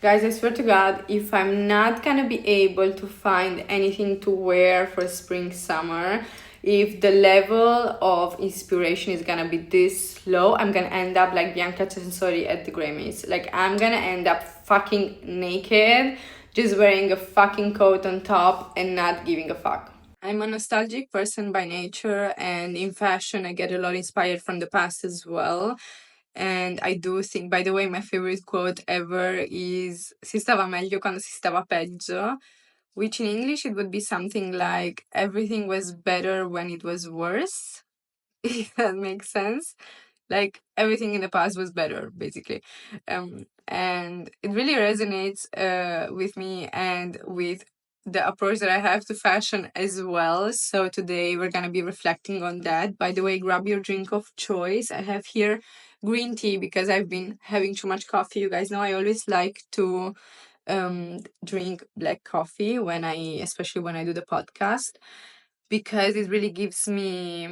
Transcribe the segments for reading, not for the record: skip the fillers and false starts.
Guys, I swear to God, if I'm not gonna be able to find anything to wear for spring, summer, if the level of inspiration is gonna be this low, I'm gonna end up like Bianca Censori at the Grammys. Like, I'm gonna end up fucking naked, just wearing a fucking coat on top and not giving a fuck. I'm a nostalgic person by nature, and in fashion, I get a lot inspired from the past as well. And I do think, by the way, my favorite quote ever is si stava meglio quando si stava peggio, which in English it would be something like everything was better when it was worse, if that makes sense. Like everything in the past was better, basically. And it really resonates with me and with the approach that I have to fashion as well. So today we're gonna be reflecting on that. By the way, grab your drink of choice. I have here green tea because I've been having too much coffee. You guys know I always like to drink black coffee when especially when I do the podcast, because it really gives me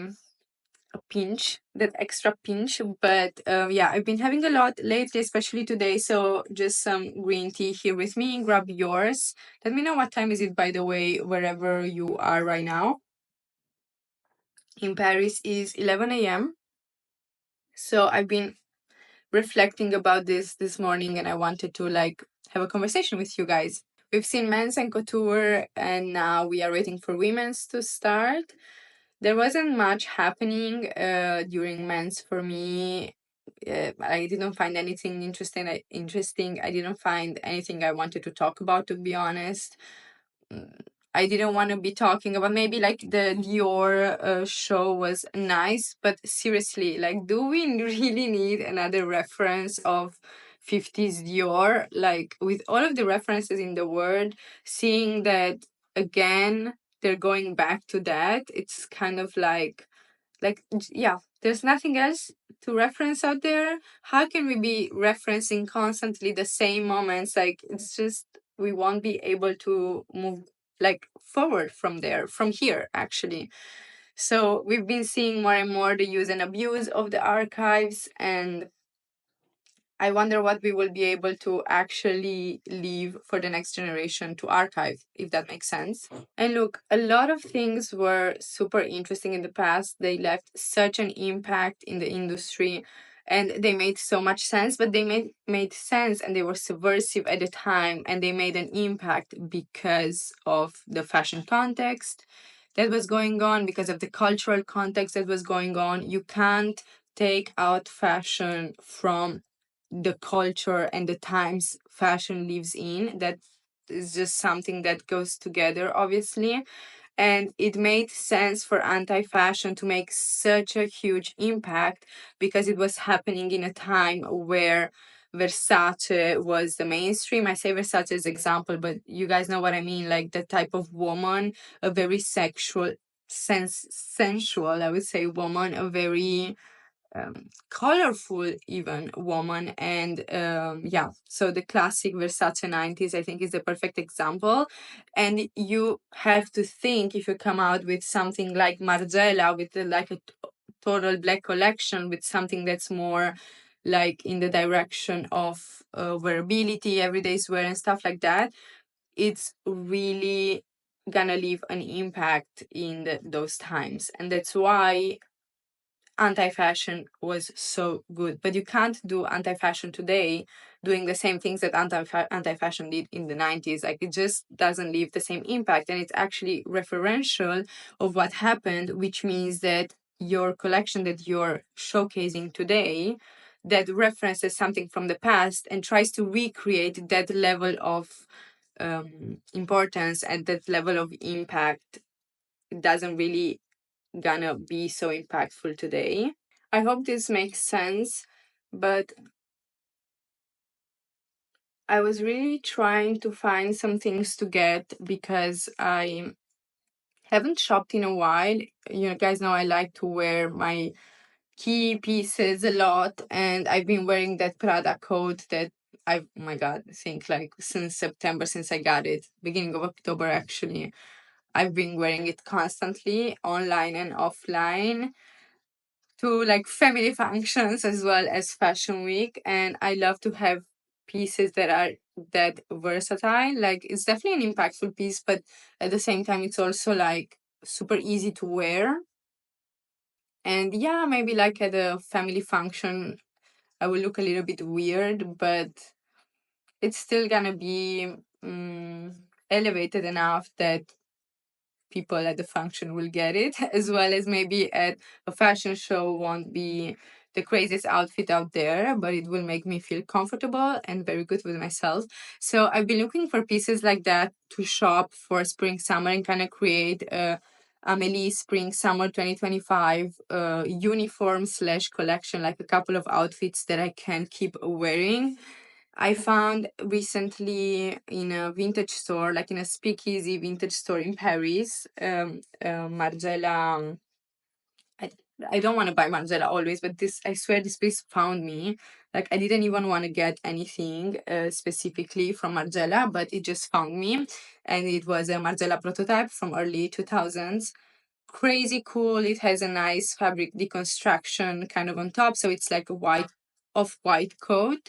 a pinch, that extra pinch. But yeah, I've been having a lot lately, especially today. So just some green tea here with me. Grab yours. Let me know what time is it, by the way, wherever you are right now. In Paris is 11 a.m. So I've been reflecting about this morning, and I wanted to like have a conversation with you guys. We've seen men's and couture, and now we are waiting for women's to start. There wasn't much happening during men's for me. I didn't find anything interesting. I didn't find anything I wanted to talk about, to be honest. I didn't want to be talking about, maybe like the Dior show was nice, but seriously, like, do we really need another reference of 50s Dior? Like, with all of the references in the world, seeing that again, they're going back to that, it's kind of yeah, there's nothing else to reference out there. How can we be referencing constantly the same moments? Like, it's just, we won't be able to move like forward from there, from here, actually. So we've been seeing more and more the use and abuse of the archives, and I wonder what we will be able to actually leave for the next generation to archive, if that makes sense. And look, a lot of things were super interesting in the past. They left such an impact in the industry, and they made so much sense, but they made sense, and they were subversive at the time, and they made an impact because of the fashion context that was going on, because of the cultural context that was going on. You can't take out fashion from the culture and the times fashion lives in. That is just something that goes together, obviously. And it made sense for anti-fashion to make such a huge impact because it was happening in a time where Versace was the mainstream. I say Versace as example, but you guys know what I mean. Like the type of woman, a very sensual, I would say, woman, a very colorful even woman. And yeah, so the classic Versace 90s, I think, is the perfect example. And you have to think, if you come out with something like Margiela, with like a total black collection, with something that's more like in the direction of wearability, everyday's wear and stuff like that, it's really gonna leave an impact in those times. And that's why anti-fashion was so good. But you can't do anti-fashion today doing the same things that anti-fashion did in the 90s. Like, it just doesn't leave the same impact, and it's actually referential of what happened, which means that your collection that you're showcasing today, that references something from the past and tries to recreate that level of importance and that level of impact, doesn't really gonna be so impactful today. I hope this makes sense, but I was really trying to find some things to get because I haven't shopped in a while. You guys know I like to wear my key pieces a lot, and I've been wearing that Prada coat that oh my god, I think like since September, since I got it, beginning of October actually. I've been wearing it constantly, online and offline, to like family functions as well as fashion week. And I love to have pieces that are that versatile. Like it's definitely an impactful piece, but at the same time it's also like super easy to wear. And yeah, maybe like at a family function I will look a little bit weird, but it's still gonna be elevated enough that people at the function will get it, as well as maybe at a fashion show won't be the craziest outfit out there, but it will make me feel comfortable and very good with myself. So I've been looking for pieces like that to shop for spring summer and kind of create a Amelie Spring Summer 2025 uniform slash collection, like a couple of outfits that I can keep wearing. I found recently in a vintage store, like in a speakeasy vintage store in Paris, Margiela. I, I don't want to buy Margiela always, but this, I swear, this place found me. Like, I didn't even want to get anything specifically from Margiela, but it just found me. And it was a Margiela prototype from early 2000s. Crazy cool. It has a nice fabric deconstruction kind of on top. So it's like a white, off white coat,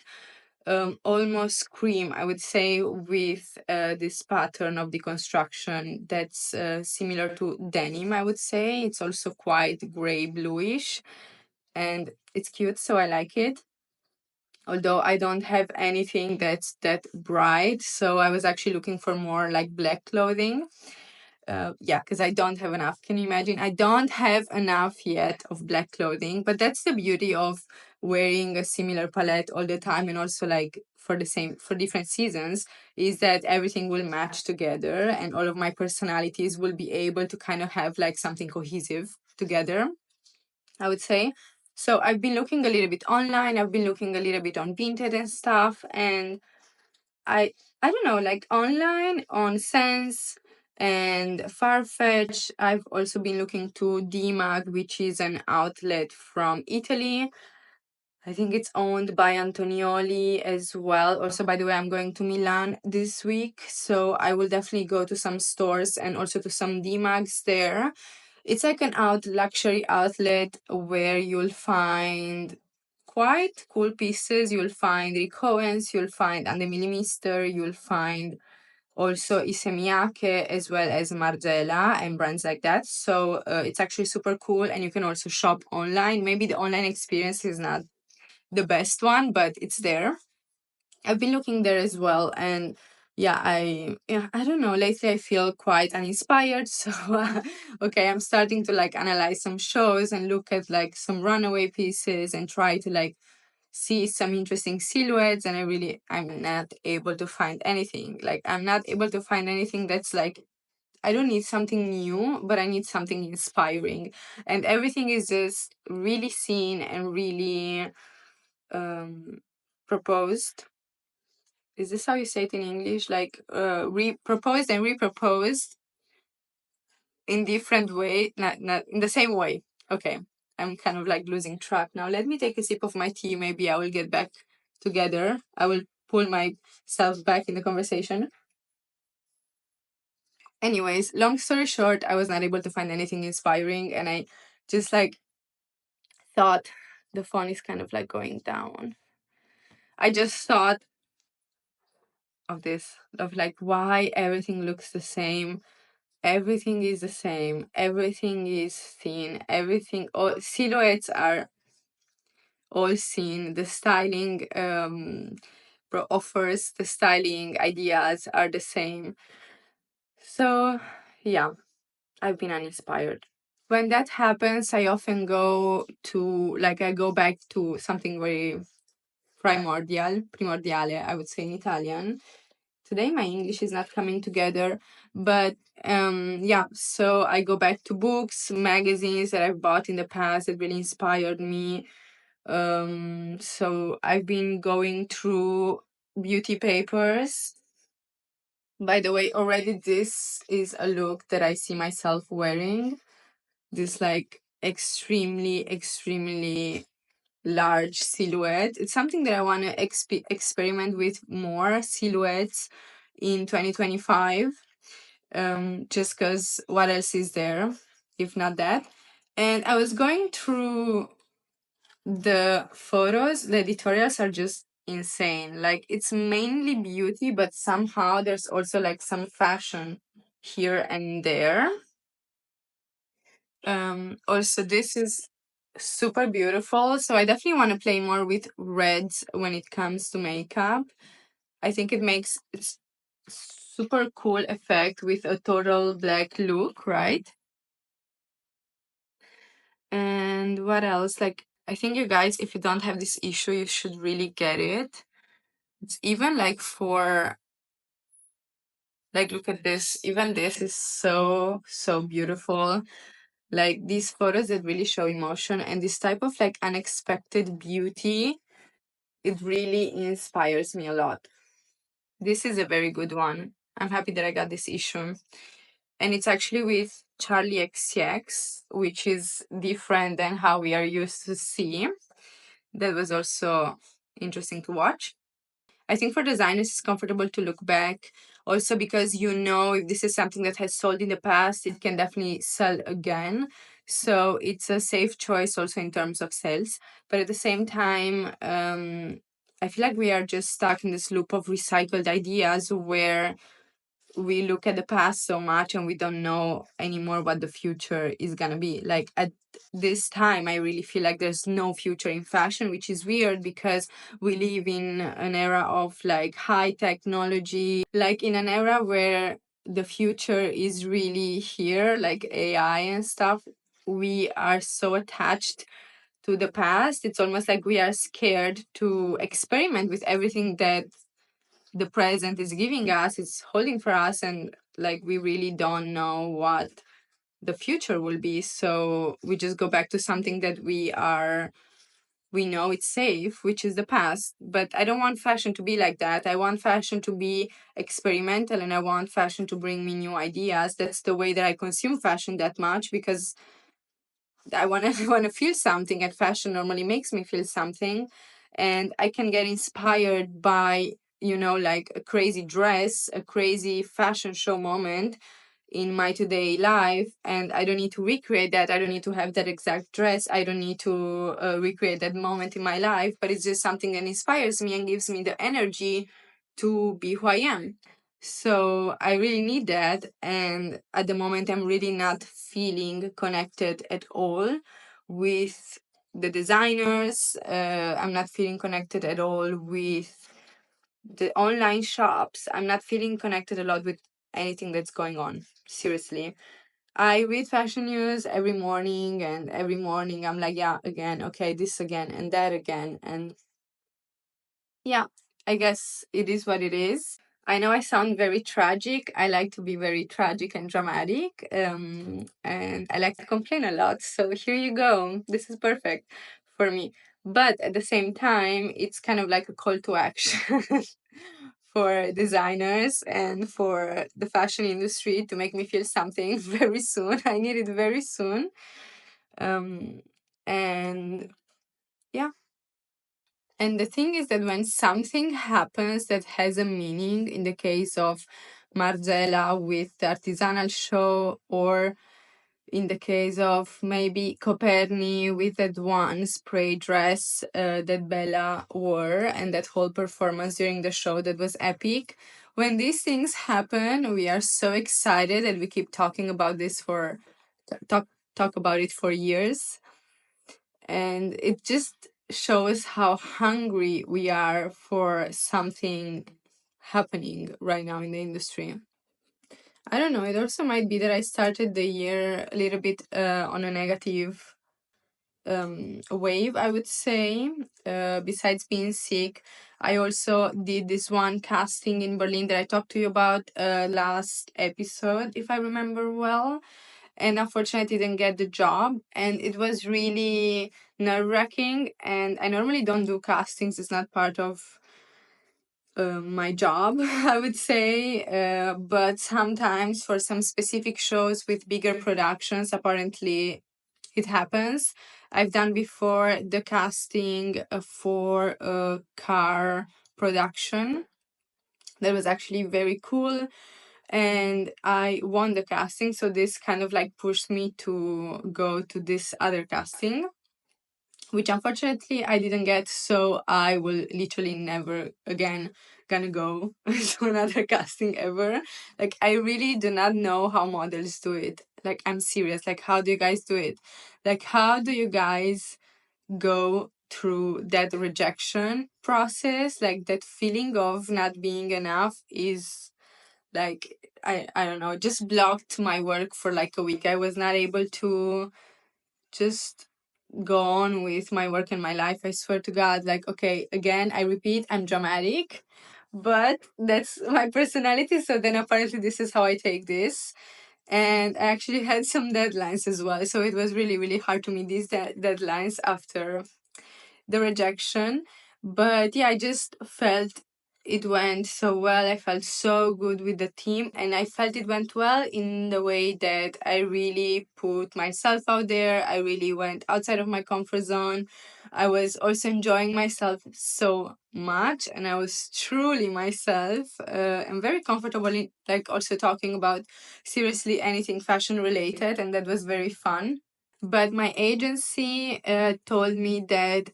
almost cream, I would say, with this pattern of deconstruction that's similar to denim, I would say. It's also quite gray bluish and it's cute, so I like it. Although I don't have anything that's that bright, so I was actually looking for more like black clothing. Yeah, because I don't have enough. Can you imagine? I don't have enough yet of black clothing, but that's the beauty of wearing a similar palette all the time, and also like for the same for different seasons, is that everything will match together and all of my personalities will be able to kind of have like something cohesive together, I would say. So I've been looking a little bit online, I've been looking a little bit on Vinted and stuff, and I I don't know, like online on Sense and Farfetch. I've also been looking to DMAG, which is an outlet from Italy. I think it's owned by Antonioli as well. Also, by the way, I'm going to Milan this week, so I will definitely go to some stores and also to some DMAGs there. It's like an out luxury outlet where you'll find quite cool pieces. You'll find Rick Owens, you'll find Ande Millimeter, you'll find also Isemiake as well as Margiela and brands like that. So it's actually super cool, and you can also shop online. Maybe the online experience is not the best one, but it's there. I've been looking there as well, and yeah, I don't know. Lately, I feel quite uninspired. So, okay, I'm starting to like analyze some shows and look at like some runaway pieces and try to like see some interesting silhouettes. And I'm not able to find anything. Like, I'm not able to find anything that's like, I don't need something new, but I need something inspiring. And everything is just really seen and really proposed. Is this how you say it in English? Like proposed and reproposed in different way, not in the same way. Okay, I'm kind of like losing track now. Let me take a sip of my tea. Maybe I will get back together. I will pull myself back in the conversation. Anyways, long story short, I was not able to find anything inspiring, and I just like thought the phone is kind of like going down. I just thought of this, of like why everything looks the same. Everything is the same. Everything is thin. Everything, all silhouettes are all seen. The styling offers, the styling ideas are the same. So yeah, I've been uninspired. When that happens, I often go to like I go back to something very primordiale, I would say in Italian. Today my English is not coming together, but yeah, so I go back to books, magazines that I've bought in the past that really inspired me. So I've been going through beauty papers. By the way, already this is a look that I see myself wearing. This like extremely large silhouette. It's something that I want to experiment with more silhouettes in 2025. Just because what else is there if not that? And I was going through the photos. The editorials are just insane. Like it's mainly beauty, but somehow there's also like some fashion here and there. Also this is super beautiful. So I definitely want to play more with reds when it comes to makeup. I think it makes super cool effect with a total black look, right? And what else? Like I think you guys, if you don't have this issue, you should really get it. It's even like for like look at this. Even this is so beautiful. Like these photos that really show emotion and this type of like unexpected beauty, it really inspires me a lot. This is a very good one. I'm happy that I got this issue. And it's actually with Charlie XCX, which is different than how we are used to see. That was also interesting to watch. I think for designers, it's comfortable to look back. Also, because you know, if this is something that has sold in the past, it can definitely sell again. So it's a safe choice also in terms of sales. But at the same time, I feel like we are just stuck in this loop of recycled ideas where we look at the past so much and we don't know anymore what the future is gonna be. Like at this time, I really feel like there's no future in fashion, which is weird because we live in an era of like high technology, like in an era where the future is really here, like AI and stuff. We are so attached to the past. It's almost like we are scared to experiment with everything that the present is giving us, it's holding for us, and like we really don't know what the future will be. So we just go back to something that we know it's safe, which is the past. But I don't want fashion to be like that. I want fashion to be experimental and I want fashion to bring me new ideas. That's the way that I consume fashion that much because I want to I want to feel something, and fashion normally makes me feel something, and I can get inspired by like a crazy dress, a crazy fashion show moment in my today life, and I don't need to recreate that. I don't need to have that exact dress. I don't need to recreate that moment in my life, but it's just something that inspires me and gives me the energy to be who I am. So I really need that. And at the moment, I'm really not feeling connected at all with the designers. I'm not feeling connected at all with the online shops. I'm not feeling connected a lot with anything that's going on. Seriously. I read fashion news every morning, and every morning I'm like, yeah, again, okay, this again, and that again. And yeah, I guess it is what it is. I know I sound very tragic. I like to be very tragic and dramatic, and I like to complain a lot. So here you go. This is perfect for me. But at the same time, it's kind of like a call to action for designers and for the fashion industry to make me feel something very soon. I need it very soon. Um, and yeah. And the thing is that when something happens that has a meaning, in the case of Margella with the artisanal show, or in the case of maybe Coperni with that one spray dress that Bella wore and that whole performance during the show that was epic. When these things happen, we are so excited and we keep talking about this for talk about it for years, and it just shows how hungry we are for something happening right now in the industry. I don't know, it also might be that I started the year a little bit on a negative wave, I would say. Besides being sick, I also did this one casting in Berlin that I talked to you about last episode, if I remember well, and unfortunately I didn't get the job, and it was really nerve-wracking. And I normally don't do castings, it's not part of my job, I would say, but sometimes for some specific shows with bigger productions, apparently it happens. I've done before the casting for a car production that was actually very cool, and I won the casting. So this kind of like pushed me to go to this other casting, which unfortunately I didn't get. So I will literally never again gonna go to another casting ever. Like, I really do not know how models do it. Like, I'm serious. Like, how do you guys do it? Like, how do you guys go through that rejection process? Like, that feeling of not being enough is like, I don't know, just blocked my work for like a week. I was not able to just go on with my work and my life. I swear to God, like, okay, again, I repeat, I'm dramatic, but that's my personality. So then apparently this is how I take this. And I actually had some deadlines as well. So it was really, really hard to meet these deadlines after the rejection. But yeah, I just felt it went so well. I felt so good with the team, and I felt it went well in the way that I really put myself out there. I really went outside of my comfort zone. I was also enjoying myself so much, and I was truly myself. I'm very comfortable in like also talking about seriously anything fashion related, and that was very fun. But my agency told me that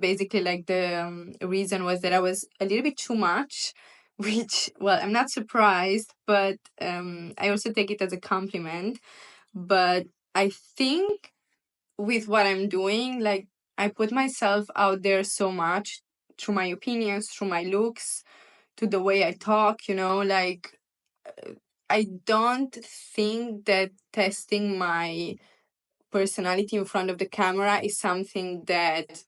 basically like the reason was that I was a little bit too much, which, well, I'm not surprised, but I also take it as a compliment. But I think with what I'm doing, like, I put myself out there so much through my opinions, through my looks, to the way I talk, like, I don't think that testing my personality in front of the camera is something that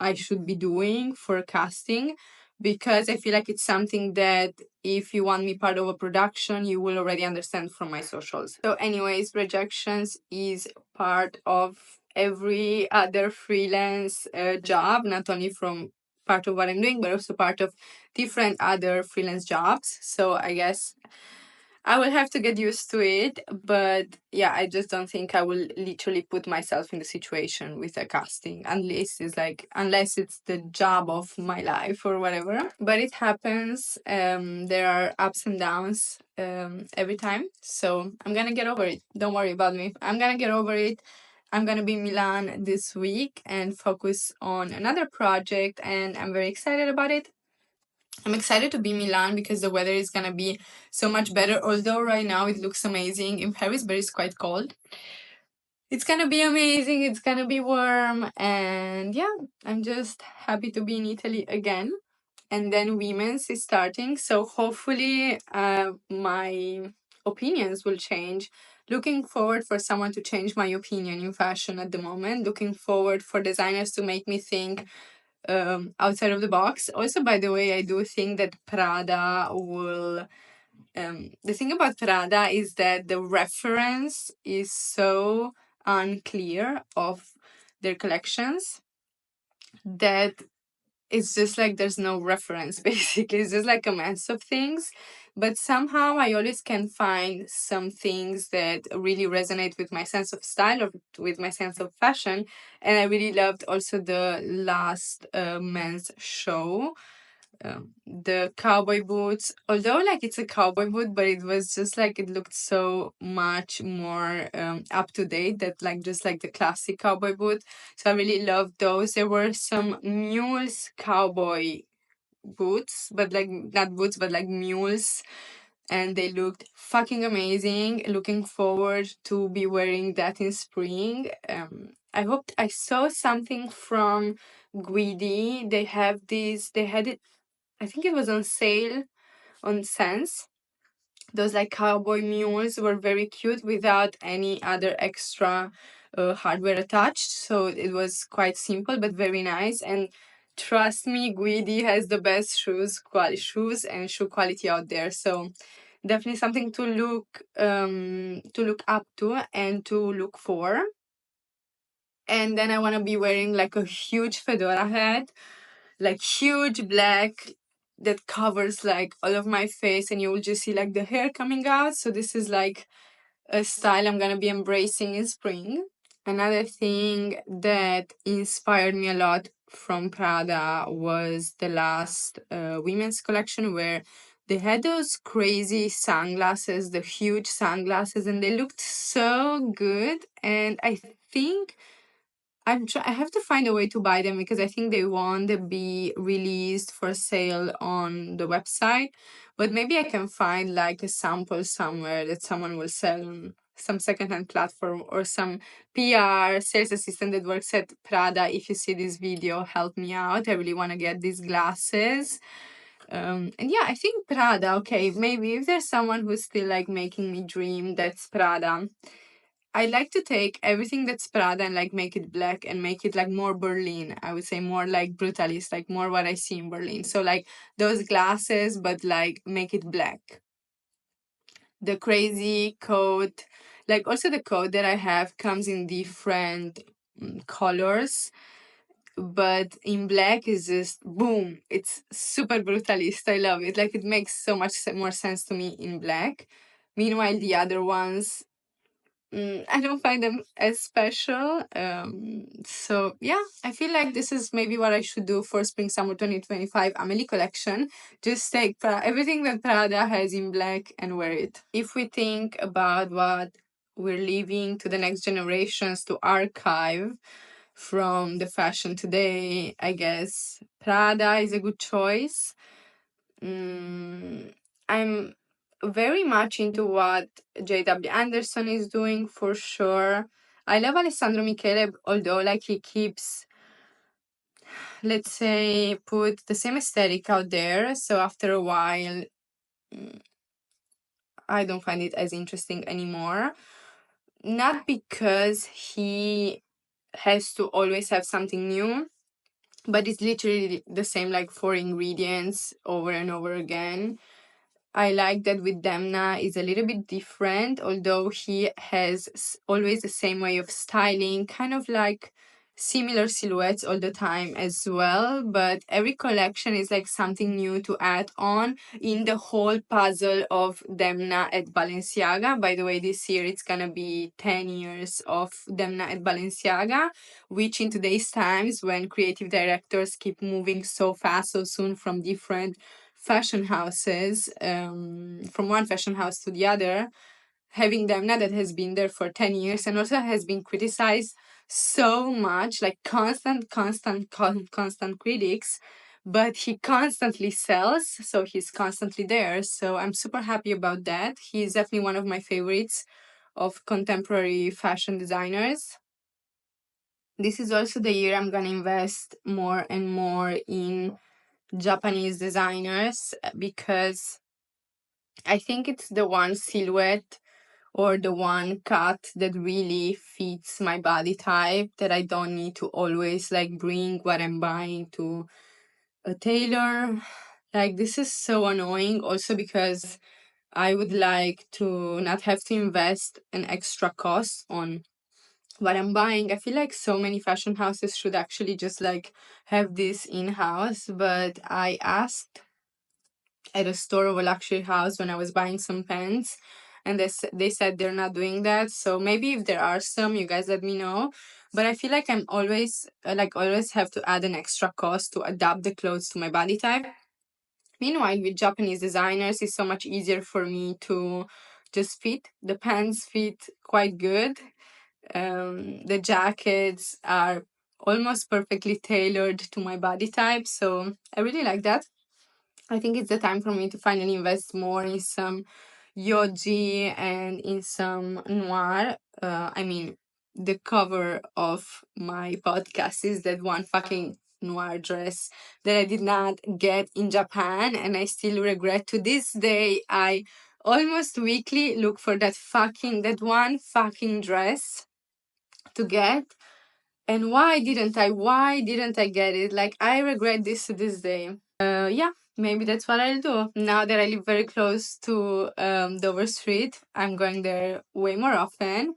I should be doing for casting, because I feel like it's something that if you want me part of a production, you will already understand from my socials. So, anyways, rejections is part of every other freelance job, not only from part of what I'm doing, but also part of different other freelance jobs. So, I guess I will have to get used to it, but yeah, I just don't think I will literally put myself in the situation with a casting unless it's the job of my life or whatever. But it happens. There are ups and downs every time, so I'm gonna get over it. Don't worry about me. I'm gonna get over it. I'm gonna be in Milan this week and focus on another project, and I'm very excited about it. I'm excited to be in Milan because the weather is gonna be so much better. Although right now it looks amazing in Paris, but it's quite cold. It's gonna be amazing. It's gonna be warm, and yeah, I'm just happy to be in Italy again. And then women's is starting, so hopefully, my opinions will change. Looking forward for someone to change my opinion in fashion at the moment. Looking forward for designers to make me think outside of the box. Also, by the way, I do think that Prada will. The thing about Prada is that the reference is so unclear of their collections that it's just like there's no reference, basically. It's just like a mess of things. But somehow I always can find some things that really resonate with my sense of style or with my sense of fashion. And I really loved also the last men's show, the cowboy boots. Although, like, it's a cowboy boot, but it was just like it looked so much more up to date that like just like the classic cowboy boot. So I really loved those. There were some mules cowboy boots, but like not boots, but like mules. And they looked fucking amazing. Looking forward to be wearing that in spring. I hoped I saw something from Guidi. They had it, I think it was on sale on Sense. Those like cowboy mules were very cute without any other extra hardware attached. So it was quite simple but very nice. And trust me, Guidi has the best shoes and shoe quality out there. So definitely something to look up to and to look for. And then I want to be wearing like a huge fedora hat, like huge black, that covers like all of my face, and you will just see like the hair coming out. So this is like a style I'm gonna be embracing in spring. Another thing that inspired me a lot from Prada was the last women's collection, where they had those crazy sunglasses, the huge sunglasses, and they looked so good. And I think I have to find a way to buy them because I think they won't be released for sale on the website. But maybe I can find like a sample somewhere that someone will sell on some secondhand platform, or some PR sales assistant that works at Prada. If you see this video, help me out. I really want to get these glasses. And yeah, I think Prada, okay, maybe if there's someone who's still like making me dream, that's Prada. I like to take everything that's Prada and like make it black and make it like more Berlin. I would say more like brutalist, like more what I see in Berlin. So like those glasses, but like make it black. The crazy coat, like also the coat that I have comes in different colors, but in black is just boom. It's super brutalist. I love it. Like it makes so much more sense to me in black. Meanwhile, the other ones, I don't find them as special. So yeah, I feel like this is maybe what I should do for Spring Summer 2025 Amelie collection. Just take everything that Prada has in black and wear it. If we think about what we're leaving to the next generations to archive from the fashion today, I guess Prada is a good choice. I'm very much into what J.W. Anderson is doing for sure. I love Alessandro Michele, although like he keeps, let's say, put the same aesthetic out there. So after a while, I don't find it as interesting anymore. Not because he has to always have something new, but it's literally the same like 4 ingredients over and over again. I like that with Demna is a little bit different, although he has always the same way of styling, kind of like similar silhouettes all the time as well. But every collection is like something new to add on in the whole puzzle of Demna at Balenciaga. By the way, this year it's gonna be 10 years of Demna at Balenciaga, which in today's times when creative directors keep moving so fast, so soon from different fashion houses, from one fashion house to the other, having Demna that has been there for 10 years and also has been criticized so much, like constant critics, but he constantly sells, so he's constantly there. So I'm super happy about that. He's definitely one of my favorites of contemporary fashion designers. This is also the year I'm gonna invest more and more in Japanese designers because I think it's the one silhouette or the one cut that really fits my body type, that I don't need to always like bring what I'm buying to a tailor. Like this is so annoying also because I would like to not have to invest an extra cost on what I'm buying. I feel like so many fashion houses should actually just like have this in-house, but I asked at a store of a luxury house when I was buying some pants, and they said they're not doing that. So maybe if there are some, you guys let me know. But I feel like I'm always always have to add an extra cost to adapt the clothes to my body type. Meanwhile, with Japanese designers, it's so much easier for me to just fit. The pants fit quite good. The jackets are almost perfectly tailored to my body type, so I really like that. I think it's the time for me to finally invest more in some yoji and in some noir. I mean, the cover of my podcast is that one fucking noir dress that I did not get in Japan, and I still regret to this day. I almost weekly look for that one fucking dress to get. And why didn't I? Why didn't I get it? Like, I regret this to this day. Yeah, maybe that's what I'll do. Now that I live very close to Dover Street, I'm going there way more often,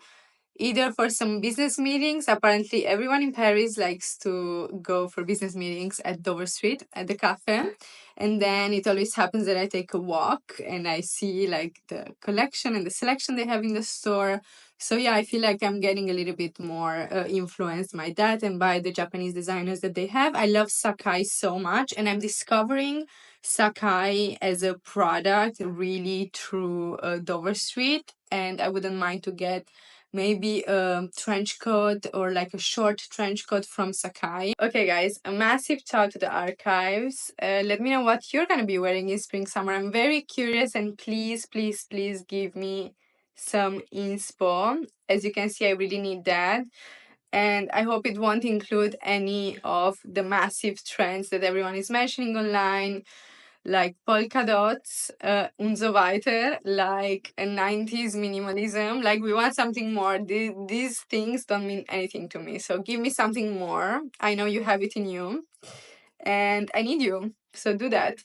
either for some business meetings. Apparently, everyone in Paris likes to go for business meetings at Dover Street at the cafe. And then it always happens that I take a walk and I see like the collection and the selection they have in the store. So yeah, I feel like I'm getting a little bit more influenced by that and by the Japanese designers that they have. I love Sakai so much, and I'm discovering Sakai as a product really through Dover Street. And I wouldn't mind to get maybe a trench coat or like a short trench coat from Sakai. Okay, guys, a massive shout to the archives. Let me know what you're gonna be wearing in spring summer. I'm very curious, and please, please, please give me some inspo. As you can see, I really need that. And I hope it won't include any of the massive trends that everyone is mentioning online, like polka dots und so weiter, like a 90s minimalism. Like, we want something more. These things don't mean anything to me. So give me something more. I know you have it in you, and I need you. So do that.